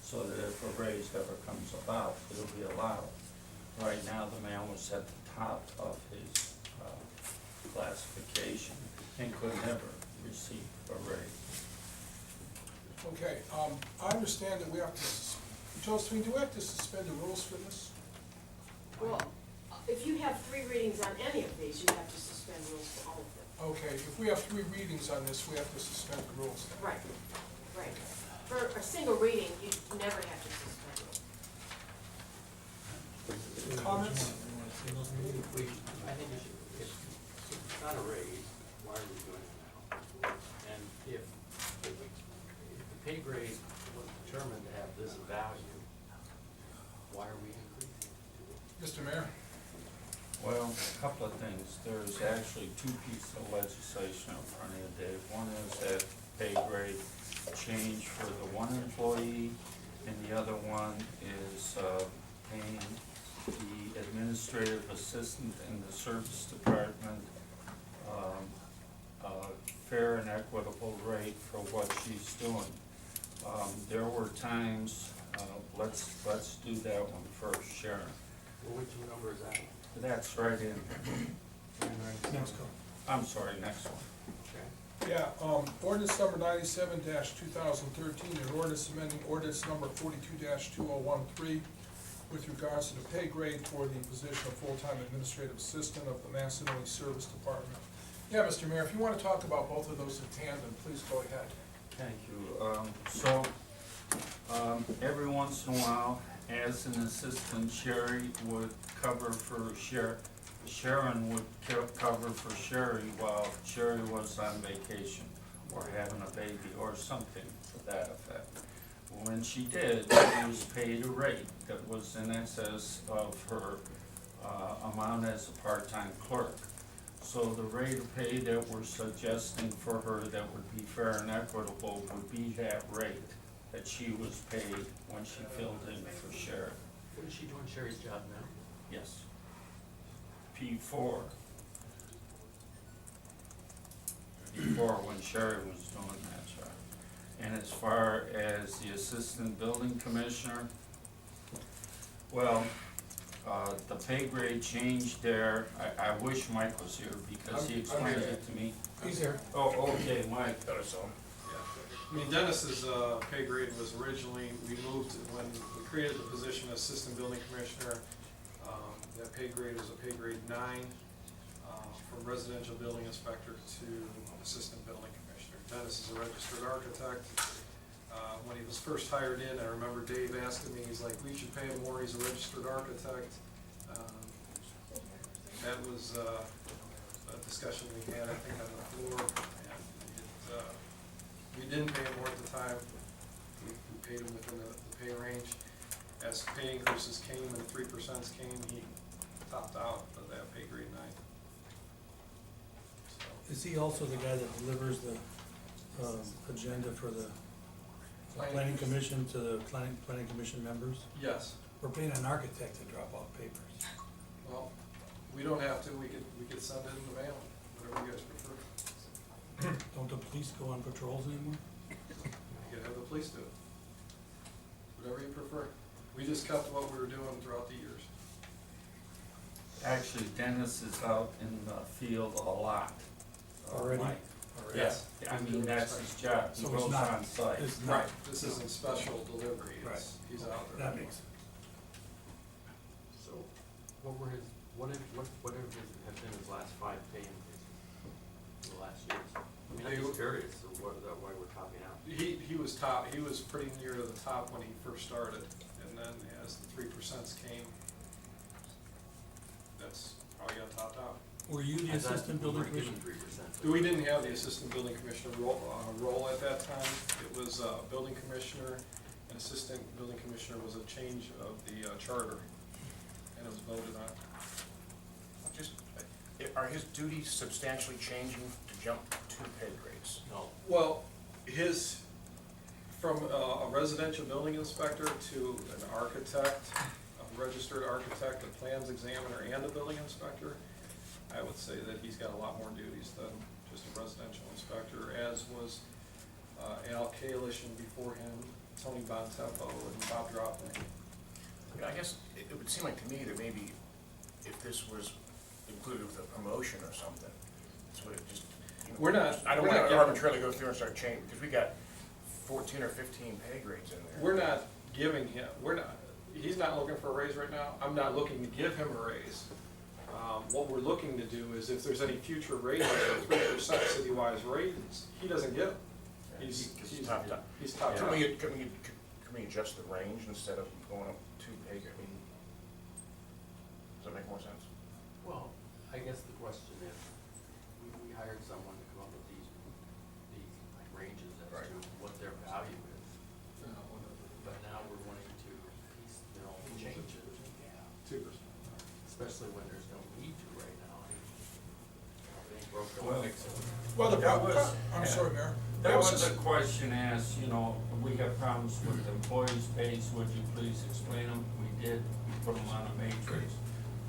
so that if a raise ever comes about, it'll be allowed. Right now, the man was at the top of his classification and could never receive a raise. Okay, I understand that we have to, Josephine, do we have to suspend the rules for this? Well, if you have 3 readings on any of these, you have to suspend rules for all of them. Okay, if we have 3 readings on this, we have to suspend the rules then. Right, right. For a single reading, you never have to suspend rules. Comments? I think we should, if it's not a raise, why are we doing it now? And if the pay grade was determined to have this value, why are we increasing it? Mr. Mayor? Well, a couple of things. There's actually 2 pieces of legislation in front of you, Dave. One is that pay grade change for the one employee, and the other one is paying the administrative assistant in the service department a fair and equitable rate for what she's doing. There were times, let's do that one first, Sharon. Well, which number is that? That's right in. Next call. I'm sorry, next one. Okay. Yeah, ordinance number 97-2013, an ordinance amending ordinance number 42-2013 with regards to the pay grade for the position of full-time administrative assistant of the Massanutten Service Department. Yeah, Mr. Mayor, if you want to talk about both of those in tandem, please go ahead. Thank you. Every once in a while, as an assistant, Sherry would cover for Sharon would cover for Sherry while Sherry was on vacation or having a baby or something to that effect. When she did, she was paid a rate that was in excess of her amount as a part-time clerk. So the rate of pay that we're suggesting for her that would be fair and equitable would be that rate that she was paid when she filled in for Sherry. What is she doing Sherry's job now? Yes. P4. Before when Sherry was doing that job. And as far as the assistant building commissioner, well, the pay grade changed there. I wish Mike was here because he explained it to me. He's here. Oh, okay, Mike. I mean, Dennis's pay grade was originally, we moved, when we created the position of assistant building commissioner, that pay grade was a pay grade 9, from residential building inspector to assistant building commissioner. Dennis is a registered architect. When he was first hired in, I remember Dave asking me, he's like, we should pay him more, he's a registered architect. That was a discussion we had, I think, on the floor, and we didn't pay him more at the time. We paid him within the pay range. As pay increases came and 3% came, he topped out of that pay grade 9. So, Is he also the guy that delivers the agenda for the planning commission to the planning commission members? yes. We're paying an architect to drop off papers. Well, we don't have to. We could send it in the mail, whatever you guys prefer. Don't the police go on patrols anymore? You could have the police do it. Whatever you prefer. We just kept what we were doing throughout the years. Actually, Dennis is out in the field a lot. Already? Mike. Already? Yes, I mean, that's his job. He So it's goes not- on site. It's not. This isn't special delivery. It's, he's out there. That makes sense. So, what were his, what have been his last 5 pay increases in the last years? I mean, I'm just curious of why we're topping out. He was top. He was pretty near to the top when he first started, and then as the 3% came, that's how he got topped out. Were you the I thought assistant we building weren't given commissioner? 3%. We didn't have the assistant building commissioner role at that time. It was building commissioner, and assistant building commissioner was a change of the charter, and it was voted on. Are his duties substantially changing to jump 2 pay grades? No. Well, from a residential building inspector to an architect, a registered architect, a plans examiner, and a building inspector, I would say that he's got a lot more duties than just a residential inspector, as was Al Kalish, and before him, Tony Bontempo and Bob Dropping. I mean, I guess it would seem like to me that maybe if this was included with a promotion or something, this would have just, you know. We're not- I don't we're want not- to arbitrarily go through and start changing, because we got 14 or 15 pay grades in there. We're not giving him, he's not looking for a raise right now, I'm not looking to give him a raise. What we're looking to do is if there's any future raises or 3% city-wise raises, he doesn't get them. He's top dog. He's top Can dog. we adjust the range instead of going up 2 pay grades? I mean, does that make more sense? Well, I guess the question is, we hired someone to come up with these like ranges as Right. to what their value is. But now we're wanting to piecemeal change it, 2%. especially when there's no need to right now. If it ain't broke, Well, don't fix it. Well, the That problem, was- I'm sorry, Mayor. That was a question asked, you know, we have problems with employees' pays, would you please explain them? We did, we put them on a matrix,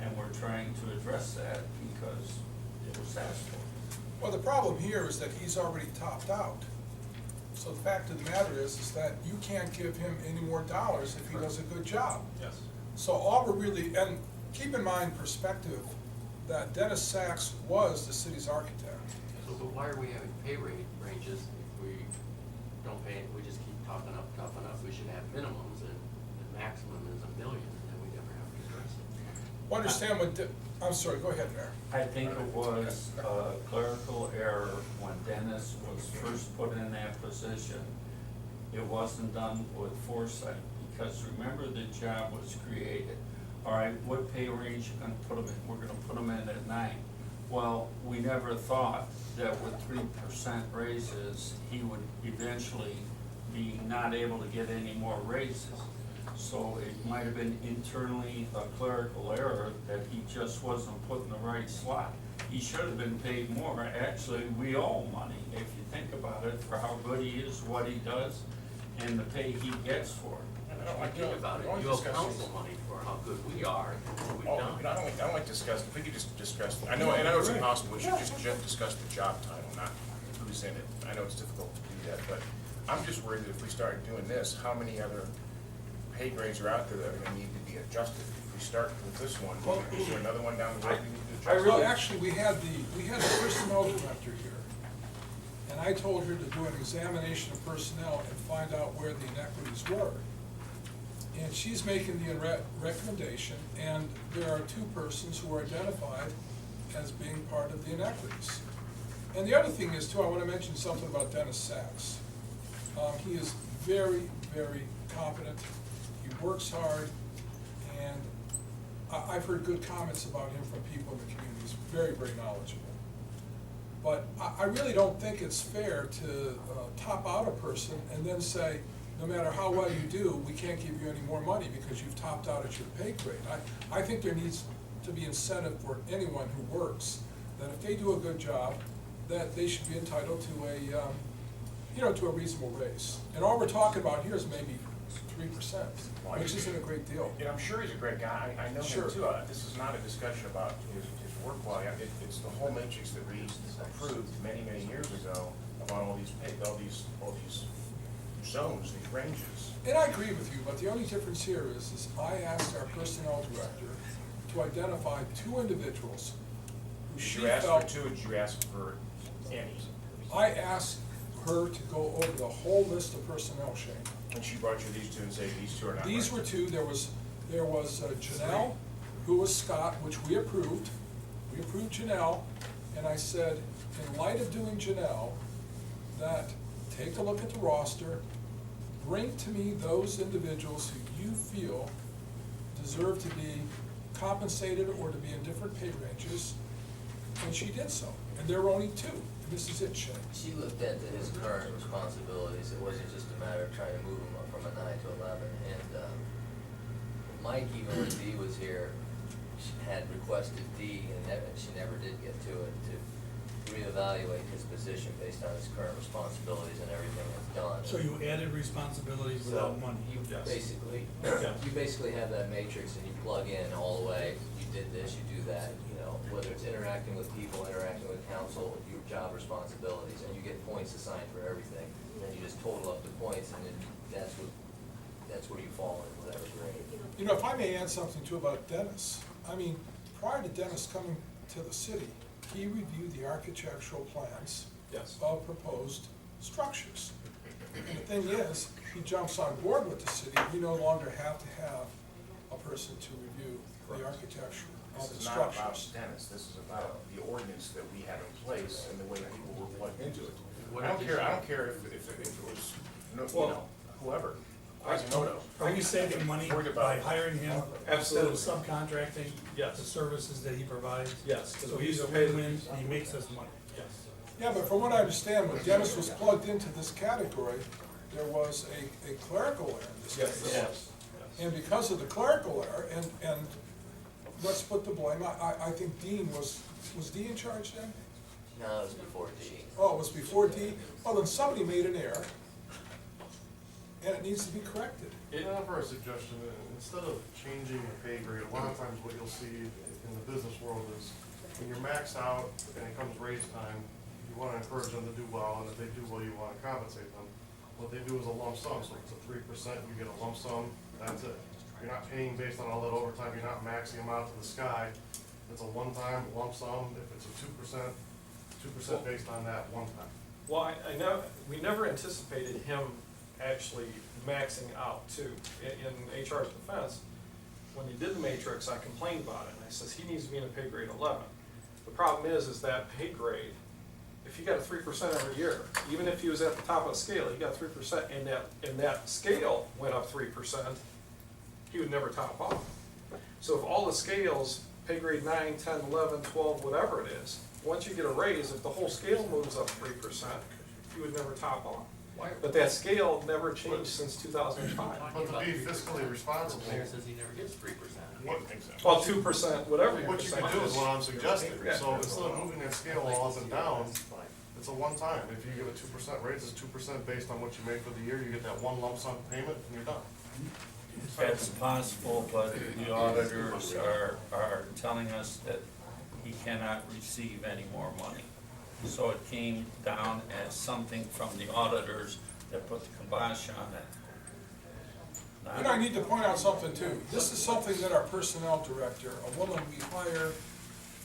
and we're trying to address that because it was asked for. Well, the problem here is that he's already topped out. So the fact of the matter is that you can't give him any more dollars if he does a good job. Yes. So all we're really, and keep in mind perspective, that Dennis Sachs was the city's architect. So, but why are we having pay rate ranges if we don't pay, we just keep topping up? We should have minimums, and the maximum is $1 million, and then we never have to address it. Well, understand what, I'm sorry, go ahead, Mayor. I think it was a clerical error when Dennis was first put in that position. It wasn't done with foresight, because remember the job was created. All right, what pay range you gonna put him in? We're gonna put him in at 9. Well, we never thought that with 3% raises, he would eventually be not able to get any more raises. So it might have been internally a clerical error that he just wasn't put in the right slot. He should have been paid more. Actually, we owe money, if you think about it, for how good he is, what he does, and the pay he gets for it. And I don't like, Think about it, I don't you like owe discussing. council money for how good we are and what we've Oh, done. you know, I don't like discussing, if we could just discuss, I know it's impossible, we should just discuss the job title, not who's in it. I know it's difficult to do that, but I'm just worried that if we start doing this, how many other pay grades are out there that are gonna need to be adjusted? If we start with this one, is there another one down the road we need to adjust? Well, actually, we had the personnel director here, and I told her to do an examination of personnel and find out where the inequities were. And she's making the recommendation, and there are 2 persons who are identified as being part of the inequities. And the other thing is too, I want to mention something about Dennis Sachs. He is very, very competent, he works hard, and I've heard good comments about him from people in the community. He's very, very knowledgeable. But I really don't think it's fair to top out a person and then say, no matter how well you do, we can't give you any more money because you've topped out at your pay grade. I think there needs to be incentive for anyone who works, that if they do a good job, that they should be entitled to to a reasonable raise. And all we're talking about here is maybe 3%, which isn't a great deal. And I'm sure he's a great guy, I know Sure. him too. This is not a discussion about his work quality. It's the whole matrix that we approved many, many years ago about all these zones, these ranges. And I agree with you, but the only difference here is I asked our personnel director to identify 2 individuals who Did she you ask for felt. 2, or did you ask for any? I asked her to go over the whole list of personnel, Shane. And she brought you these 2 and say, these 2 are not right? These were 2, there was Janelle, who was Scott, which we approved. We approved Janelle, and I said, in light of doing Janelle, that take a look at the roster, bring to me those individuals who you feel deserve to be compensated or to be in different pay ranges, and she did so. And there were only 2, and this is it, Shane. She looked at his current responsibilities, it wasn't just a matter of trying to move him up from a 9 to 11, and Mike, even when Dee was here, she had requested Dee, and she never did get to it, to reevaluate his position based on his current responsibilities and everything that's done. So you added responsibilities without money? You Yes. basically have that matrix and you plug in all the way, you did this, you do that, whether it's interacting with people, interacting with council, your job responsibilities, and you get points assigned for everything. And then you just total up the points, and then that's what where you fall in, whatever grade. You know, if I may add something too about Dennis, I mean, prior to Dennis coming to the city, he reviewed the architectural plans Yes. of proposed structures. And the thing is, he jumps on board with the city, we no longer have to have a person to review the architecture of This the is not about structures. Dennis, this is about the ordinance that we have in place and the way people were plugged into it. What I don't if care, it's- I don't care if it was, you know, whoever, Quasimodo. Are you saving money Worried by about- hiring him Absolutely. instead of subcontracting Yes. the services that he provides? Yes, 'cause So we he's a used to pay the- win-win, and he makes us money. Yes. Yeah, but from what I understand, when Dennis was plugged into this category, there was a clerical error in this Yes, case. there was. And because of the clerical error, and let's put the blame, I think Dean was Dean in charge then? No, it was before D. Oh, it was before Dean? Well, then somebody made an error, and it needs to be corrected. For a suggestion, instead of changing the pay grade, a lot of times what you'll see in the business world is when you're maxed out and it comes raise time, you wanna encourage them to do well, and if they do well, you wanna compensate them. What they do is a lump sum, so if it's a 3%, you get a lump sum, that's it. You're not paying based on all that overtime, you're not maxing them out to the sky. It's a one-time lump sum, if it's a 2% based on that one time. Well, I know, we never anticipated him actually maxing out too. In HR's defense, when he did the matrix, I complained about it, and I says, he needs to be in a pay grade 11. The problem is that pay grade, if you got a 3% every year, even if he was at the top of the scale, he got 3%, and that scale went up 3%, he would never top off. So if all the scales, pay grade 9, 10, 11, 12, whatever it is, once you get a raise, if the whole scale moves up 3%, you would never top off. But that scale never changed since 2005. But to be fiscally responsible, Mayor says he never gets 3%. I wouldn't think so. Well, 2%, whatever your what you percentage can do is. is what I'm suggesting, Yeah. so instead of moving that scale all up and down, it's a one-time. If you give a 2% raise, it's 2% based on what you make for the year, you get that one lump sum payment, and you're done. That's possible, but the auditors are telling us that he cannot receive any more money. So it came down as something from the auditors that put the kibosh on it. And I need to point out something too. This is something that our personnel director, a woman we hire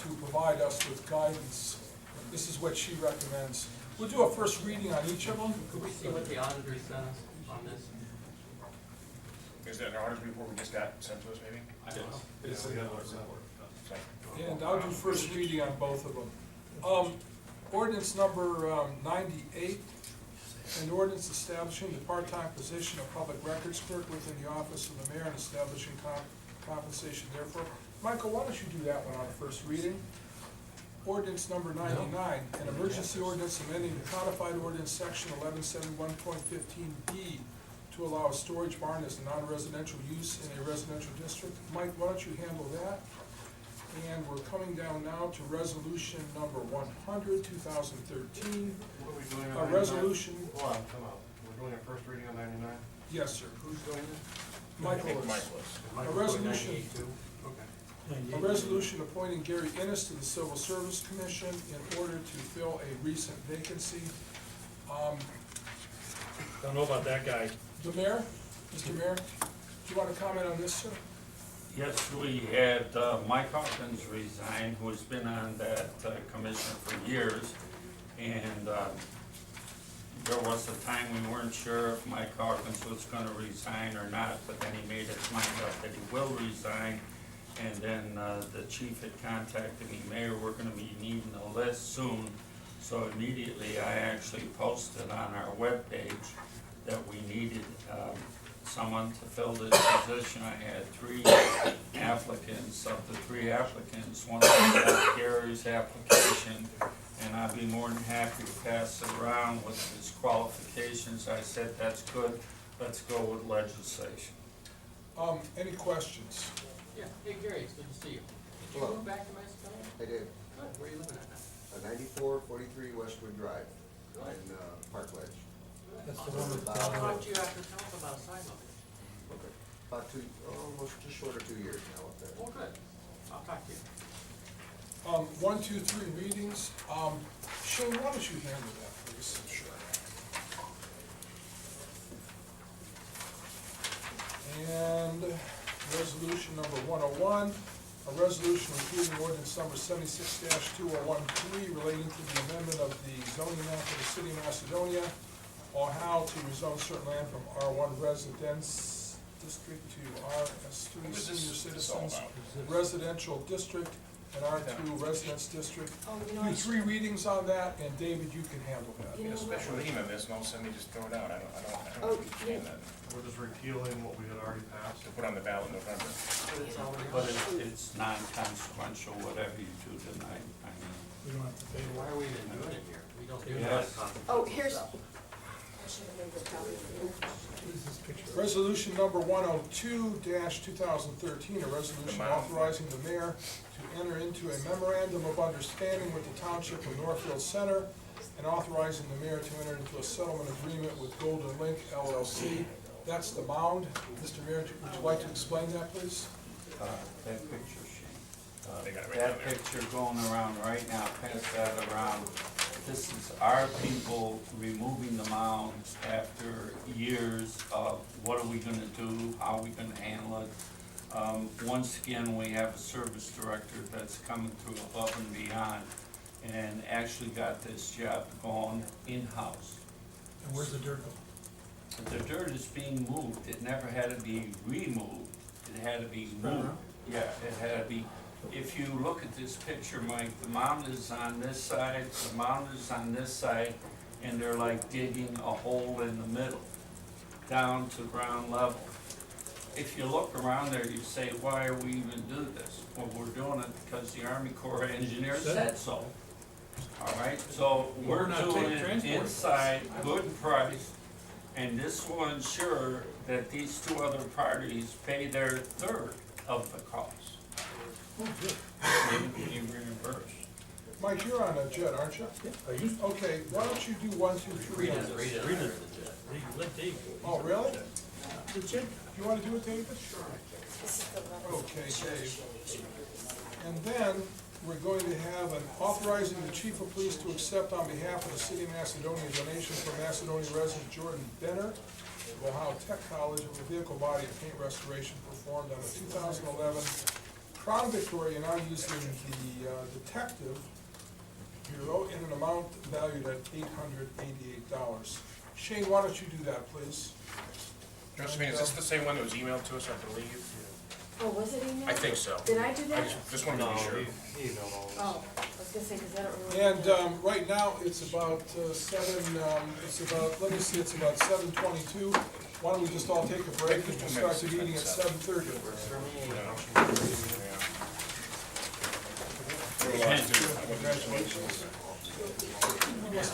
to provide us with guidance, this is what she recommends. We'll do a first reading on each of them. Could we see what the auditors sent us on this? Is that an audit report we just got sent to us, maybe? I don't know. It's in the auditors report. And I'll do first reading on both of them. Ordinance number 98, an ordinance establishing the part-time position of public records clerk within the office of the mayor and establishing compensation therefore. Michael, why don't you do that one on the first reading? Ordinance number 99, an emergency ordinance amending the codified ordinance section 1171.15B to allow a storage barn as a non-residential use in a residential district. Mike, why don't you handle that? And we're coming down now to resolution number 100, 2013. What are we doing A on 99? resolution, Hold on, come out. We're doing a first reading on 99? yes, sir. Who's doing this? I Michael think is. Mike was. Michael's doing resolution. 98 too? Okay. A resolution appointing Gary Innes to the Civil Service Commission in order to fill a recent vacancy. Don't know about that guy. The mayor, Mr. Mayor, do you want to comment on this, sir? Yes, we had Mike Hawkins resign, who's been on that commission for years. And there was a time we weren't sure if Mike Hawkins was gonna resign or not, but then he made his mind up that he will resign. And then the chief had contacted me, Mayor, we're gonna be needing a list soon. So immediately I actually posted on our webpage that we needed someone to fill this position. I had 3 applicants. Of the 3 applicants, one was Gary's application, and I'd be more than happy to pass it around with his qualifications. I said, that's good, let's go with legislation. Any questions? Yeah, hey Gary, it's good to see you. Did you Hello. move back to Massachusetts? I did. Good, where are you living at now? 9443 Westwood Drive in Park Ledge. That's the one with, How about you have to tell us about sidewalk? Okay. About almost just short of 2 years now up there. Oh, good. I'll talk to you. 1, 2, 3 readings. Shane, why don't you handle that, please? Sure. And resolution number 101, a resolution repealing ordinance number 76-2013 relating to the amendment of the zoning map of the city of Macedonia, or how to rezone certain land from R1 residence district to RS3 What is senior this all citizens about? residential district and R2 residence district. Oh, you know, Do 3 readings on that, and David, you can handle that. You Get a know what? special lien on this, and all of a sudden they just throw it out. I don't Oh, understand yeah. that. We're just repealing what we had already passed. To put on the ballot in November. But it's non-consequential, whatever you do tonight, I mean. We don't have to pay. Why are we even doing it here? We don't do Yes. that. Oh, here's, I should have made this copy for you. What is this picture? Resolution number 102-2013, a resolution authorizing the mayor to enter into a memorandum of understanding with the Township of Northfield Center and authorizing the mayor to enter into a settlement agreement with Golden Link LLC. That's the mound. Mr. Mayor, would you like to explain that, please? That picture, Shane. They got it right down That there. picture going around right now, pass that around. This is our people removing the mounds after years of what are we gonna do, how are we gonna handle it? Once again, we have a service director that's coming through above and beyond and actually got this job going in-house. And where's the dirt go? The dirt is being moved, it never had to be removed, it had to be Spread moved. around? Yeah, it had to be, if you look at this picture, Mike, the mound is on this side, the mound is on this side, and they're like digging a hole in the middle, down to ground level. If you look around there, you say, why are we even do this? Well, we're doing it because the Army Corps of Engineers said so. All right, so we're We're not doing taking it transport. inside, good price, and this will ensure that these 2 other parties pay their third of the cost. Maybe be reimbursed. Mike, you're on a jet, aren't you? Are you? Okay, why don't you do 1, 2, 3 Read on it, this? read it. Read it. Read it. Let Dave. Oh, really? The check. You wanna do it, David? Sure. This is the letter. Okay, Dave. And then, we're going to have an authorizing the chief of police to accept on behalf of the city of Macedonia a donation from Macedonia resident Jordan Benner of Ohio Tech College of a vehicle body and paint restoration performed on a 2011 Crown Victoria, now using the detective bureau in an amount valued at $888. Shane, why don't you do that, please? Josephine, is this the same one that was emailed to us, I believe? Oh, was it emailed? I think so. Did I do I that? just wanted to be sure. He emailed all this. Oh, I was gonna say, cause I don't remember. And right now, it's about it's about, let me see, it's about 7:22. Why don't we just all take a break and we'll start the meeting at 7:30? Congratulations. Yeah.